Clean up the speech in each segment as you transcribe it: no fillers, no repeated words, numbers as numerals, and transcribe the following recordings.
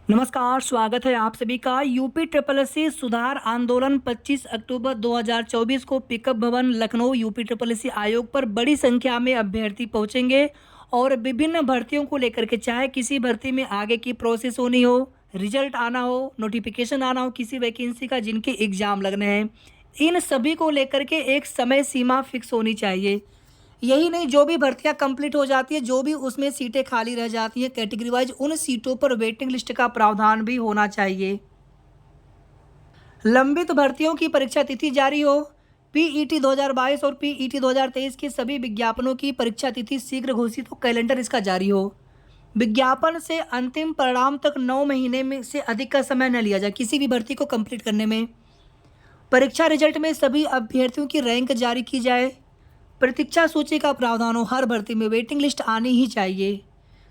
नमस्कार, स्वागत है आप सभी का। यूपी ट्रिपल एससी सुधार आंदोलन 25 अक्टूबर 2024 को पिकअप भवन लखनऊ यूपी ट्रिपल एससी आयोग पर बड़ी संख्या में अभ्यर्थी पहुंचेंगे और विभिन्न भर्तियों को लेकर के, चाहे किसी भर्ती में आगे की प्रोसेस होनी हो, रिजल्ट आना हो, नोटिफिकेशन आना हो किसी वैकेंसी का जिनके एग्जाम लगने हैं, इन सभी को लेकर के एक समय सीमा फिक्स होनी चाहिए। यही नहीं, जो भी भर्तियां कंप्लीट हो जाती है, जो भी उसमें सीटें खाली रह जाती हैं कैटेगरी वाइज, उन सीटों पर वेटिंग लिस्ट का प्रावधान भी होना चाहिए। लंबित भर्तियों की परीक्षा तिथि जारी हो। पीईटी 2022 और पीईटी 2023 के सभी विज्ञापनों की परीक्षा तिथि शीघ्र घोषित हो, कैलेंडर इसका जारी हो। विज्ञापन से अंतिम परिणाम तक 9 महीने में से अधिक का समय न लिया जाए किसी भी भर्ती को कंप्लीट करने में। परीक्षा रिजल्ट में सभी अभ्यर्थियों की रैंक जारी की जाए। प्रतीक्षा सूची का प्रावधान हो, हर भर्ती में वेटिंग लिस्ट आनी ही चाहिए।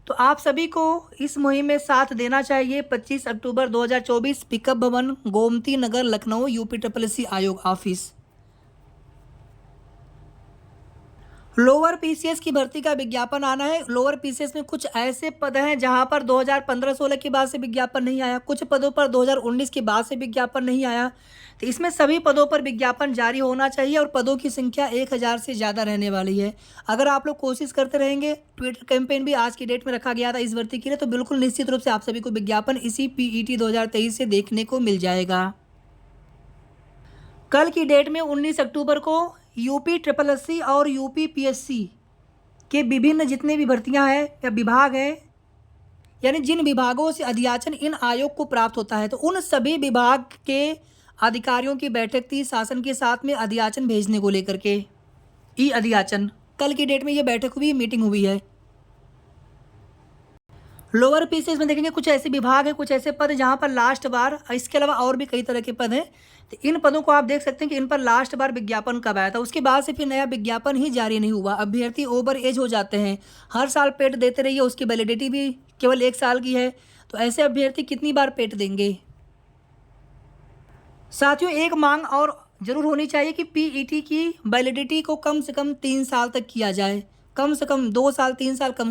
तो आप सभी को इस मुहिम में साथ देना चाहिए। 25 अक्टूबर 2024 पिकअप भवन, Gomti Nagar, Lucknow, UP triple SC आयोग ऑफिस। लोअर पीसीएस की भर्ती का विज्ञापन आना है। लोअर पीसीएस में कुछ ऐसे पद हैं जहां पर 2015-16 के बाद से विज्ञापन नहीं आया, कुछ पदों पर 2019 के बाद से विज्ञापन नहीं आया। तो इसमें सभी पदों पर विज्ञापन जारी होना चाहिए और पदों की संख्या 1000 से ज़्यादा रहने वाली है। अगर आप लोग कोशिश करते रहेंगे, ट्विटर कैंपेन भी आज की डेट में रखा गया था इस भर्ती के लिए, तो बिल्कुल निश्चित रूप से आप सभी को विज्ञापन इसी पीईटी 2023 से देखने को मिल जाएगा। कल की डेट में 19 अक्टूबर को यूपी ट्रिपल एससी और यूपी पीएससी के विभिन्न जितने भी भर्तियां हैं या विभाग हैं, यानी जिन विभागों से अधियाचन इन आयोग को प्राप्त होता है, तो उन सभी विभाग के अधिकारियों की बैठक थी शासन के साथ में अधियाचन भेजने को लेकर के। ई अधियाचन कल की डेट में ये बैठक हुई, मीटिंग हुई है। लोअर पीसीएस में देखेंगे कुछ ऐसे विभाग हैं, कुछ ऐसे पद जहां पर लास्ट बार, इसके अलावा और भी कई तरह के पद हैं, तो इन पदों को आप देख सकते हैं कि इन पर लास्ट बार विज्ञापन कब आया था, उसके बाद से फिर नया विज्ञापन ही जारी नहीं हुआ। अभ्यर्थी ओवर एज हो जाते हैं, हर साल पेट देते रहिए, उसकी वैलिडिटी भी केवल 1 साल की है, तो ऐसे अभ्यर्थी कितनी बार पेट देंगे। साथियों, एक मांग और जरूर होनी चाहिए कि पीईटी की वैलिडिटी को कम से कम 3 साल तक किया जाए, कम से कम 2 साल 3 साल कम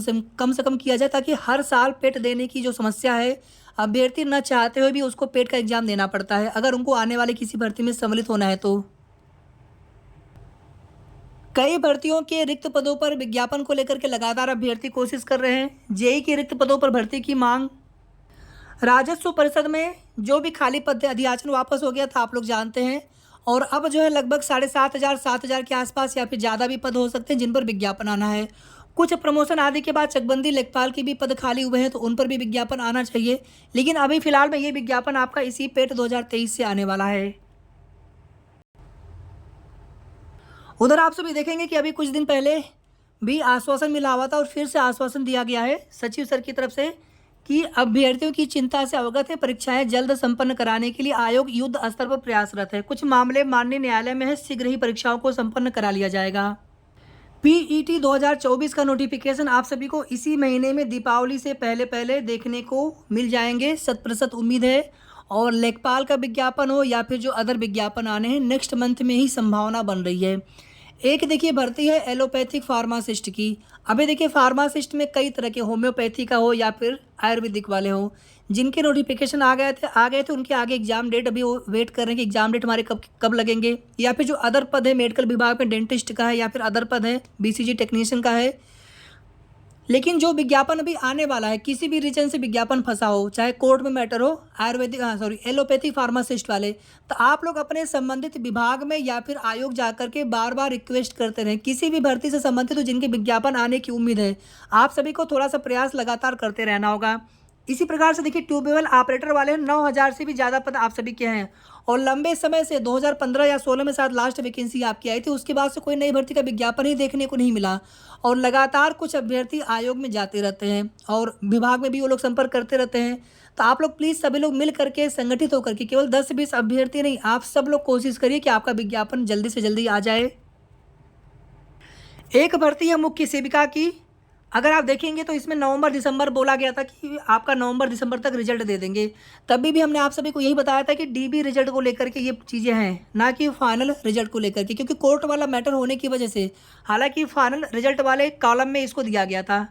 से कम किया जाए, ताकि हर साल पेट देने की जो समस्या है, अभ्यर्थी न चाहते हुए भी उसको पेट का एग्जाम देना पड़ता है अगर उनको आने वाले किसी भर्ती में सम्मिलित होना है। तो कई भर्तियों के रिक्त पदों पर विज्ञापन को लेकर के लगातार अभ्यर्थी कोशिश कर रहे हैं। जेई के रिक्त पदों पर भर्ती की मांग। राजस्व परिषद में जो भी खाली पद थे, अधियाचन वापस हो गया था, आप लोग जानते हैं, और अब जो है लगभग 7500 के आसपास या फिर ज़्यादा भी पद हो सकते हैं जिन पर विज्ञापन आना है। कुछ प्रमोशन आदि के बाद चकबंदी लेखपाल के भी पद खाली हुए हैं, तो उन पर भी विज्ञापन आना चाहिए। लेकिन अभी फिलहाल में ये विज्ञापन आपका इसी पेट 2023 से आने वाला है। उधर आप सभी देखेंगे कि अभी कुछ दिन पहले भी आश्वासन मिला हुआ था और फिर से आश्वासन दिया गया है सचिव सर की तरफ से कि अभ्यर्थियों की चिंता से अवगत है, परीक्षाएं जल्द संपन्न कराने के लिए आयोग युद्ध स्तर पर प्रयासरत है। कुछ मामले माननीय न्यायालय में है, शीघ्र ही परीक्षाओं को संपन्न करा लिया जाएगा। पीईटी 2024 का नोटिफिकेशन आप सभी को इसी महीने में दीपावली से पहले पहले देखने को मिल जाएंगे, 100% उम्मीद है। और लेखपाल का विज्ञापन हो या फिर जो अदर विज्ञापन आने हैं, नेक्स्ट मंथ में ही संभावना बन रही है। एक देखिए भर्ती है एलोपैथिक फार्मासिस्ट की। अभी देखिए फार्मासिस्ट में कई तरह के, होम्योपैथी का हो या फिर आयुर्वेदिक वाले हो, जिनके नोटिफिकेशन आ गए थे उनके आगे एग्जाम डेट अभी वो वेट कर रहे हैं कि एग्जाम डेट हमारे कब लगेंगे। या फिर जो अदर पद है मेडिकल विभाग में, डेंटिस्ट का है या फिर अदर पद है बीसीजी टेक्नीशियन का है। लेकिन जो विज्ञापन अभी आने वाला है, किसी भी रीजन से विज्ञापन फंसा हो, चाहे कोर्ट में मैटर हो, एलोपैथिक फार्मासिस्ट वाले, तो आप लोग अपने संबंधित विभाग में या फिर आयोग जाकर के बार बार रिक्वेस्ट करते रहें। किसी भी भर्ती से संबंधित हो जिनके विज्ञापन आने की उम्मीद है, आप सभी को थोड़ा सा प्रयास लगातार करते रहना होगा। इसी प्रकार से देखिए ट्यूबवेल ऑपरेटर वाले 9000 से भी ज़्यादा पद आप सभी के हैं, और लंबे समय से 2015 या 16 में शायद लास्ट वैकेंसी आपकी आई थी, उसके बाद से कोई नई भर्ती का विज्ञापन ही देखने को नहीं मिला। और लगातार कुछ अभ्यर्थी आयोग में जाते रहते हैं और विभाग में भी वो लोग संपर्क करते रहते हैं। तो आप लोग प्लीज़ सभी लोग मिल करके संगठित होकर के, केवल 10 से 20 अभ्यर्थी नहीं, आप सब लोग कोशिश करिए कि आपका विज्ञापन जल्दी से जल्दी आ जाए। एक भर्ती है मुख्य सेविका की। अगर आप देखेंगे तो इसमें नवंबर दिसंबर बोला गया था कि आपका नवंबर दिसंबर तक रिजल्ट दे देंगे। तभी भी हमने आप सभी को यही बताया था कि डीबी रिजल्ट को लेकर के ये चीज़ें हैं, ना कि फाइनल रिजल्ट को लेकर के, क्योंकि कोर्ट वाला मैटर होने की वजह से। हालांकि फाइनल रिजल्ट वाले कॉलम में इसको दिया गया था,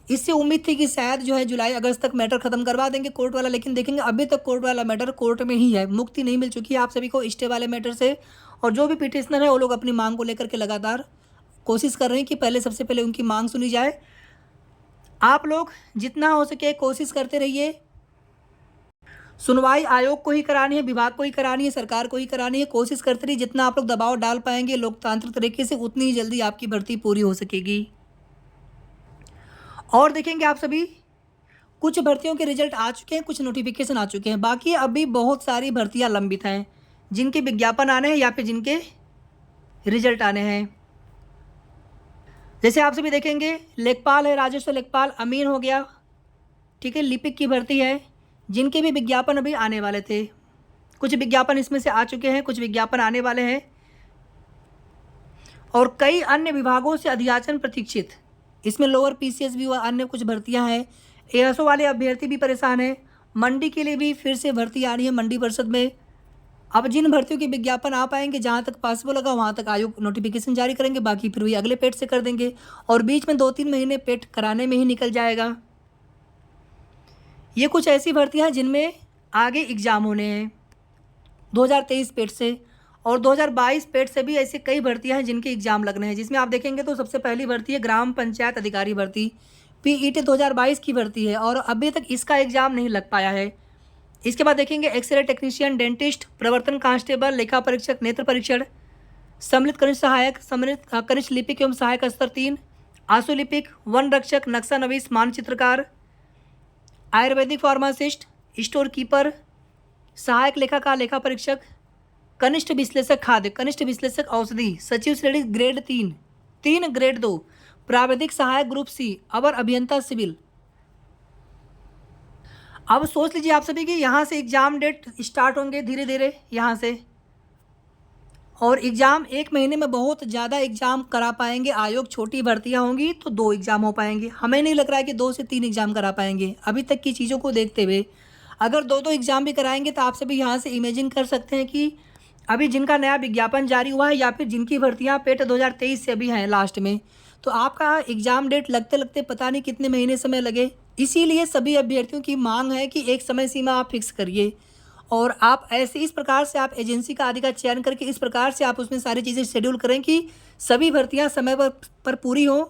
इससे उम्मीद थी कि शायद जो है जुलाई अगस्त तक मैटर खत्म करवा देंगे कोर्ट वाला, लेकिन देखेंगे अभी तक कोर्ट वाला मैटर कोर्ट में ही है, मुक्ति नहीं मिल चुकी है आप सभी को स्टे वाले मैटर से। और जो भी पिटिशनर है वो लोग अपनी मांग को लेकर के लगातार कोशिश कर रहे हैं कि पहले सबसे पहले उनकी मांग सुनी जाए। आप लोग जितना हो सके कोशिश करते रहिए। सुनवाई आयोग को ही करानी है, विभाग को ही करानी है, सरकार को ही करानी है। कोशिश करते रहिए, जितना आप लोग दबाव डाल पाएंगे लोकतांत्रिक तरीके से उतनी ही जल्दी आपकी भर्ती पूरी हो सकेगी। और देखेंगे आप सभी, कुछ भर्तियों के रिजल्ट आ चुके हैं, कुछ नोटिफिकेशन आ चुके हैं, बाकी अभी बहुत सारी भर्तियां लंबित हैं जिनके विज्ञापन आने हैं या फिर जिनके रिजल्ट आने हैं। जैसे आप सभी देखेंगे, लेखपाल है, राजस्व लेखपाल अमीन हो गया, ठीक है। लिपिक की भर्ती है, जिनके भी विज्ञापन अभी आने वाले थे। कुछ विज्ञापन इसमें से आ चुके हैं, कुछ विज्ञापन आने वाले हैं। और कई अन्य विभागों से अधियाचन प्रतीक्षित, इसमें लोअर पीसीएस भी हुआ, अन्य कुछ भर्तियां हैं। एएसओ वाले अभ्यर्थी भी परेशान हैं। मंडी के लिए भी फिर से भर्ती आ रही है मंडी परिषद में। अब जिन भर्तियों के विज्ञापन आ पाएंगे, जहाँ तक पॉसिबल होगा वहाँ तक आयोग नोटिफिकेशन जारी करेंगे, बाकी फिर भी अगले पेट से कर देंगे और बीच में 2-3 महीने पेट कराने में ही निकल जाएगा। ये कुछ ऐसी भर्तियाँ हैं जिनमें आगे एग्ज़ाम होने हैं 2023 पेट से, और 2022 पेट से भी ऐसे कई भर्तियां हैं जिनके एग्जाम लगने हैं। जिसमें आप देखेंगे तो सबसे पहली भर्ती है ग्राम पंचायत अधिकारी भर्ती, पीईटी 2022 की भर्ती है और अभी तक इसका एग्जाम नहीं लग पाया है। इसके बाद देखेंगे एक्सरे टेक्नीशियन, डेंटिस्ट, प्रवर्तन कांस्टेबल, लेखा परीक्षक, नेत्र परीक्षण, सम्मिलित कनिष्ठ सहायक, सम्मिलित कनिष्ठ लिपिक एवं सहायक स्तर 3, आंसू लिपिक, वन रक्षक, नक्शा नवीस, मानचित्रकार, आयुर्वेदिक फार्मासिस्ट, स्टोर कीपर, सहायक लेखाकार, लेखा परीक्षक, कनिष्ठ विश्लेषक खाद्य, कनिष्ठ विश्लेषक औषधि, सचिव श्रेणी ग्रेड 3, ग्रेड 2, प्राविधिक सहायक ग्रुप सी, अवर अभियंता सिविल। अब सोच लीजिए आप सभी कि यहाँ से एग्ज़ाम डेट स्टार्ट होंगे धीरे धीरे यहाँ से, और एग्ज़ाम 1 महीने में बहुत ज़्यादा एग्ज़ाम करा पाएंगे आयोग। छोटी भर्तियाँ होंगी तो 2 एग्ज़ाम हो पाएंगे, हमें नहीं लग रहा है कि 2 से 3 एग्ज़ाम करा पाएंगे अभी तक की चीज़ों को देखते हुए। अगर 2-2 एग्ज़ाम भी कराएंगे तो आप सभी यहाँ से इमेजिन कर सकते हैं कि अभी जिनका नया विज्ञापन जारी हुआ है या फिर जिनकी भर्तियां पेट 2023 से अभी हैं लास्ट में, तो आपका एग्ज़ाम डेट लगते लगते पता नहीं कितने महीने समय लगे। इसीलिए सभी अभ्यर्थियों की मांग है कि एक समय सीमा आप फिक्स करिए और आप ऐसे इस प्रकार से आप एजेंसी का आदि का चयन करके इस प्रकार से आप उसमें सारी चीज़ें शेड्यूल करें कि सभी भर्तियाँ समय पर पूरी हों।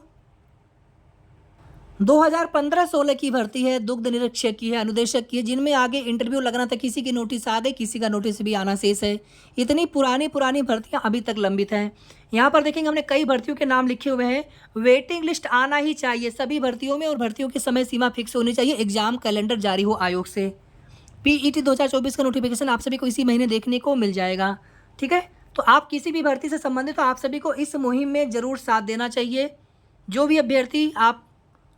2015-16 की भर्ती है, दुग्ध निरीक्षक की है, अनुदेशक की है, जिनमें आगे इंटरव्यू लगना था, किसी की नोटिस आ गई, किसी का नोटिस भी आना शेष है। इतनी पुरानी भर्तियां अभी तक लंबित हैं। यहाँ पर देखेंगे हमने कई भर्तियों के नाम लिखे हुए हैं। वेटिंग लिस्ट आना ही चाहिए सभी भर्तियों में और भर्तियों की समय सीमा फिक्स होनी चाहिए। एग्जाम कैलेंडर जारी हो आयोग से। पीईटी 2024 का नोटिफिकेशन आप सभी को इसी महीने देखने को मिल जाएगा, ठीक है। तो आप किसी भी भर्ती से संबंधित तो आप सभी को इस मुहिम में ज़रूर साथ देना चाहिए। जो भी अभ्यर्थी आप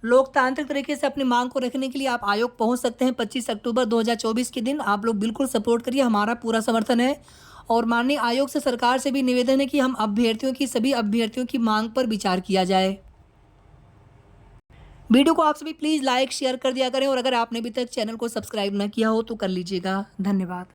लोकतांत्रिक तरीके से अपनी मांग को रखने के लिए आप आयोग पहुंच सकते हैं 25 अक्टूबर 2024 के दिन। आप लोग बिल्कुल सपोर्ट करिए, हमारा पूरा समर्थन है। और माननीय आयोग से, सरकार से भी निवेदन है कि हम सभी अभ्यर्थियों की मांग पर विचार किया जाए। वीडियो को आप सभी प्लीज़ लाइक शेयर कर दिया करें और अगर आपने अभी तक चैनल को सब्सक्राइब न किया हो तो कर लीजिएगा। धन्यवाद।